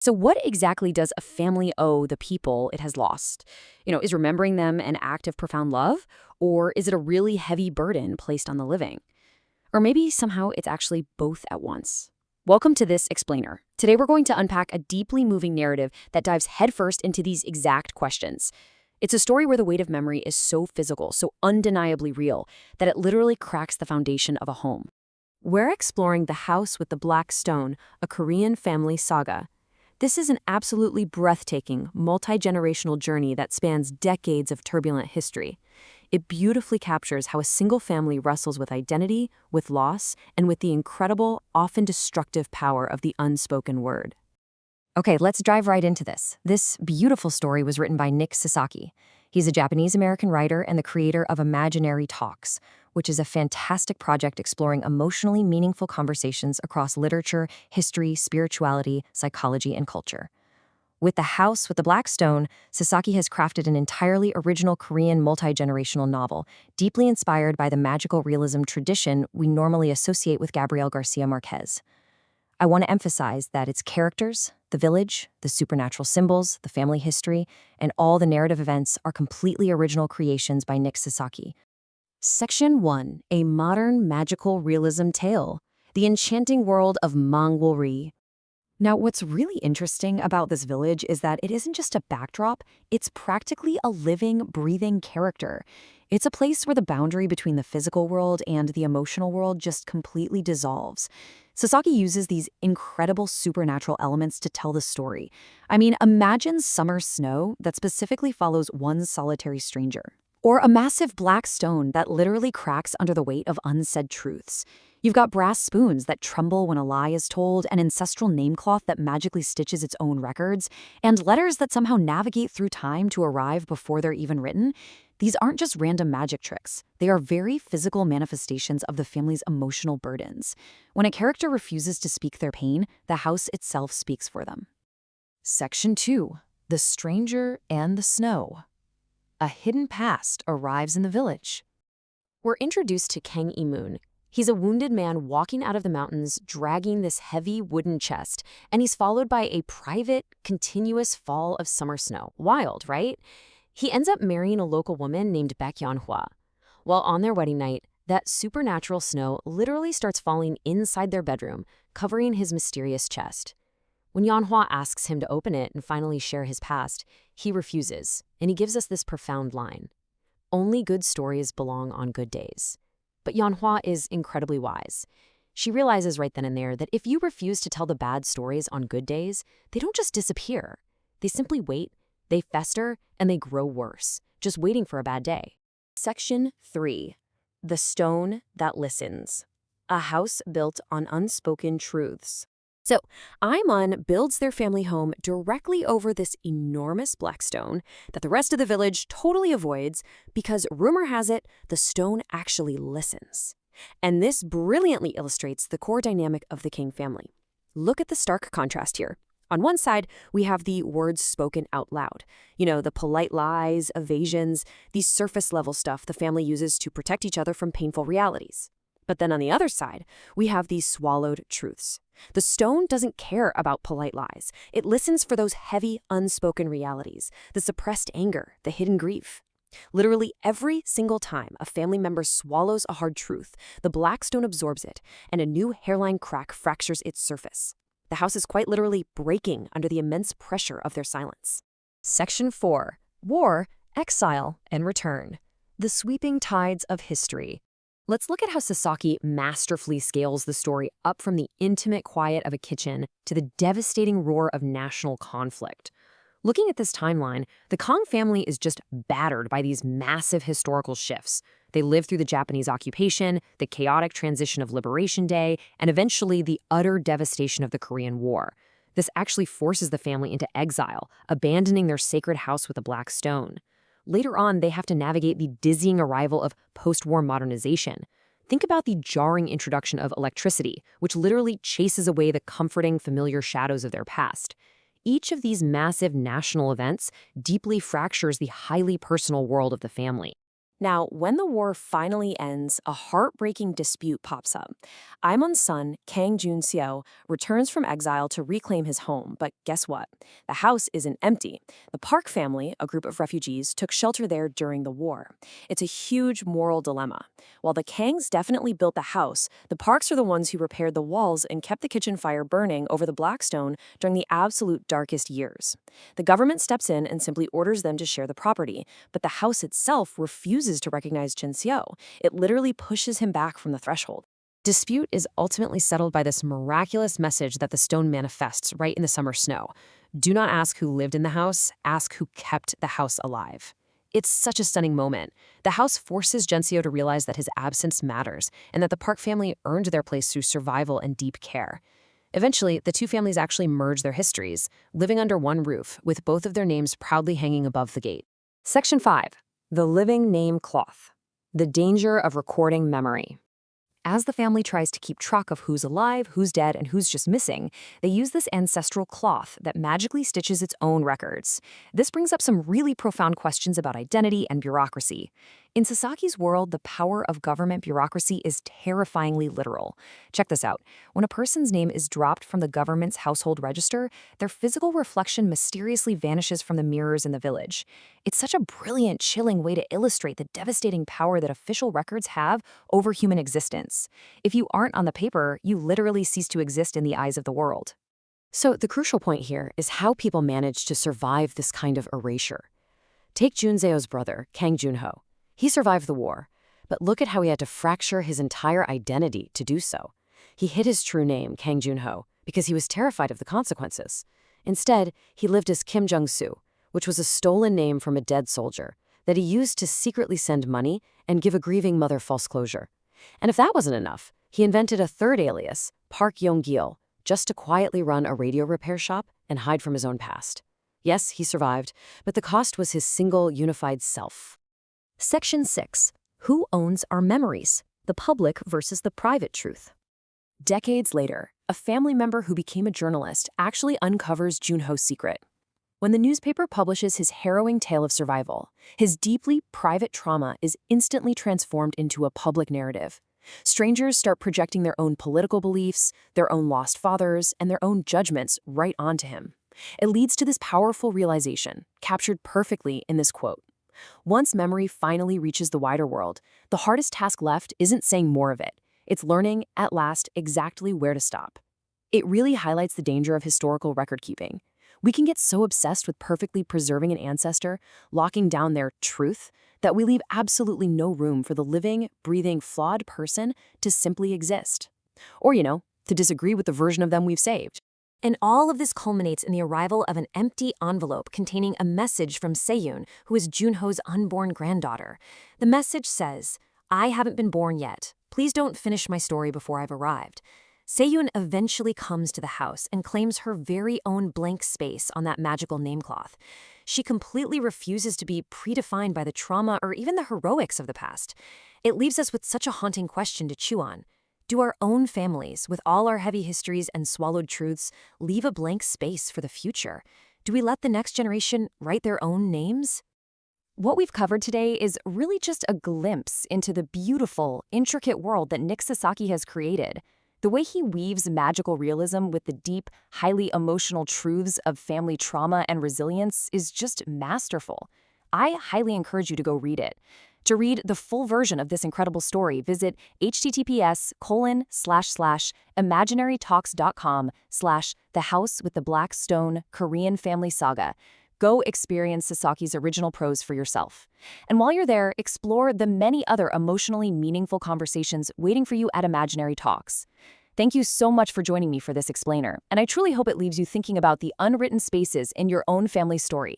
So what exactly does a family owe the people it has lost? Is remembering them an act of profound love, or is it a really heavy burden placed on the living? Or maybe somehow it's actually both at once. Welcome to this explainer. Today we're going to unpack a deeply moving narrative that dives headfirst into these exact questions. It's a story where the weight of memory is so physical, so undeniably real, that it literally cracks the foundation of a home. We're exploring The House with the Black Stone, a Korean family saga. This is an absolutely breathtaking, multi-generational journey that spans decades of turbulent history. It beautifully captures how a single family wrestles with identity, with loss, and with the incredible, often destructive power of the unspoken word. Okay, let's dive right into this. This beautiful story was written by Nick Sasaki. He's a Japanese-American writer and the creator of Imaginary Talks, which is a fantastic project exploring emotionally meaningful conversations across literature, history, spirituality, psychology, and culture. With The House with the Black Stone, Sasaki has crafted an entirely original Korean multi-generational novel, deeply inspired by the magical realism tradition we normally associate with Gabriel Garcia Marquez. I want to emphasize that its characters, the village, the supernatural symbols, the family history, and all the narrative events are completely original creations by Nick Sasaki. Section 1. A modern magical realism tale. The enchanting world of Mangwori. Now, what's really interesting about this village is that it isn't just a backdrop, it's practically a living, breathing character. It's a place where the boundary between the physical world and the emotional world just completely dissolves. Sasaki uses these incredible supernatural elements to tell the story. I mean, imagine summer snow that specifically follows one solitary stranger. Or a massive black stone that literally cracks under the weight of unsaid truths. You've got brass spoons that tremble when a lie is told, an ancestral namecloth that magically stitches its own records, and letters that somehow navigate through time to arrive before they're even written. These aren't just random magic tricks. They are very physical manifestations of the family's emotional burdens. When a character refuses to speak their pain, the house itself speaks for them. Section 2. The Stranger and the Snow. A hidden past arrives in the village. We're introduced to Kang Imun. He's a wounded man walking out of the mountains, dragging this heavy wooden chest, and he's followed by a private, continuous fall of summer snow. Wild, right? He ends up marrying a local woman named Baek Yeon-hwa. While on their wedding night, that supernatural snow literally starts falling inside their bedroom, covering his mysterious chest. When Yeon-hwa asks him to open it and finally share his past, he refuses, and he gives us this profound line. Only good stories belong on good days. But Yeon-hwa is incredibly wise. She realizes right then and there that if you refuse to tell the bad stories on good days, they don't just disappear. They simply wait, they fester, and they grow worse, just waiting for a bad day. Section 3. The Stone That Listens. A house built on unspoken truths. So, Aimun builds their family home directly over this enormous black stone that the rest of the village totally avoids because, rumor has it, the stone actually listens. And this brilliantly illustrates the core dynamic of the Kang family. Look at the stark contrast here. On one side, we have the words spoken out loud. The polite lies, evasions, the surface-level stuff the family uses to protect each other from painful realities. But then on the other side, we have these swallowed truths. The stone doesn't care about polite lies. It listens for those heavy, unspoken realities, the suppressed anger, the hidden grief. Literally every single time a family member swallows a hard truth, the black stone absorbs it, and a new hairline crack fractures its surface. The house is quite literally breaking under the immense pressure of their silence. Section 4. War, Exile, and Return. The Sweeping Tides of History. Let's look at how Sasaki masterfully scales the story up from the intimate quiet of a kitchen to the devastating roar of national conflict. Looking at this timeline, the Kang family is just battered by these massive historical shifts. They live through the Japanese occupation, the chaotic transition of Liberation Day, and eventually the utter devastation of the Korean War. This actually forces the family into exile, abandoning their sacred house with a black stone. Later on, they have to navigate the dizzying arrival of post-war modernization. Think about the jarring introduction of electricity, which literally chases away the comforting, familiar shadows of their past. Each of these massive national events deeply fractures the highly personal world of the family. Now, when the war finally ends, a heartbreaking dispute pops up. Aimon's son, Kang Jun-seo, returns from exile to reclaim his home, but guess what? The house isn't empty. The Park family, a group of refugees, took shelter there during the war. It's a huge moral dilemma. While the Kangs definitely built the house, the Parks are the ones who repaired the walls and kept the kitchen fire burning over the Blackstone during the absolute darkest years. The government steps in and simply orders them to share the property, but the house itself refuses to recognize Jin-seo. It literally pushes him back from the threshold. Dispute is ultimately settled by this miraculous message that the stone manifests right in the summer snow. Do not ask who lived in the house, ask who kept the house alive. It's such a stunning moment. The house forces Jin-seo to realize that his absence matters and that the Park family earned their place through survival and deep care. Eventually, the two families actually merge their histories, living under one roof, with both of their names proudly hanging above the gate. Section 5. The living name cloth. The danger of recording memory. As the family tries to keep track of who's alive, who's dead, and who's just missing, they use this ancestral cloth that magically stitches its own records. This brings up some really profound questions about identity and bureaucracy. In Sasaki's world, the power of government bureaucracy is terrifyingly literal. Check this out. When a person's name is dropped from the government's household register, their physical reflection mysteriously vanishes from the mirrors in the village. It's such a brilliant, chilling way to illustrate the devastating power that official records have over human existence. If you aren't on the paper, you literally cease to exist in the eyes of the world. So the crucial point here is how people manage to survive this kind of erasure. Take Jun-seo's brother, Kang Jun-ho. He survived the war, but look at how he had to fracture his entire identity to do so. He hid his true name, Kang Jun-ho, because he was terrified of the consequences. Instead, he lived as Kim Jung-soo, which was a stolen name from a dead soldier that he used to secretly send money and give a grieving mother false closure. And if that wasn't enough, he invented a third alias, Park Yong-gil, just to quietly run a radio repair shop and hide from his own past. Yes, he survived, but the cost was his single, unified self. Section 6. Who owns our memories? The public versus the private truth. Decades later, a family member who became a journalist actually uncovers Jun-ho's secret. When the newspaper publishes his harrowing tale of survival, his deeply private trauma is instantly transformed into a public narrative. Strangers start projecting their own political beliefs, their own lost fathers, and their own judgments right onto him. It leads to this powerful realization, captured perfectly in this quote. Once memory finally reaches the wider world, the hardest task left isn't saying more of it. It's learning, at last, exactly where to stop. It really highlights the danger of historical record-keeping. We can get so obsessed with perfectly preserving an ancestor, locking down their truth, that we leave absolutely no room for the living, breathing, flawed person to simply exist. Or, to disagree with the version of them we've saved. And all of this culminates in the arrival of an empty envelope containing a message from Seyun, who is Jun-ho's unborn granddaughter. The message says, "I haven't been born yet. Please don't finish my story before I've arrived." Seyun eventually comes to the house and claims her very own blank space on that magical namecloth. She completely refuses to be predefined by the trauma or even the heroics of the past. It leaves us with such a haunting question to chew on. Do our own families, with all our heavy histories and swallowed truths, leave a blank space for the future? Do we let the next generation write their own names? What we've covered today is really just a glimpse into the beautiful, intricate world that Nick Sasaki has created. The way he weaves magical realism with the deep, highly emotional truths of family trauma and resilience is just masterful. I highly encourage you to go read it. To read the full version of this incredible story, visit https://imaginarytalks.com/The House with the Black Stone Korean Family Saga. Go experience Sasaki's original prose for yourself. And while you're there, explore the many other emotionally meaningful conversations waiting for you at Imaginary Talks. Thank you so much for joining me for this explainer, and I truly hope it leaves you thinking about the unwritten spaces in your own family story.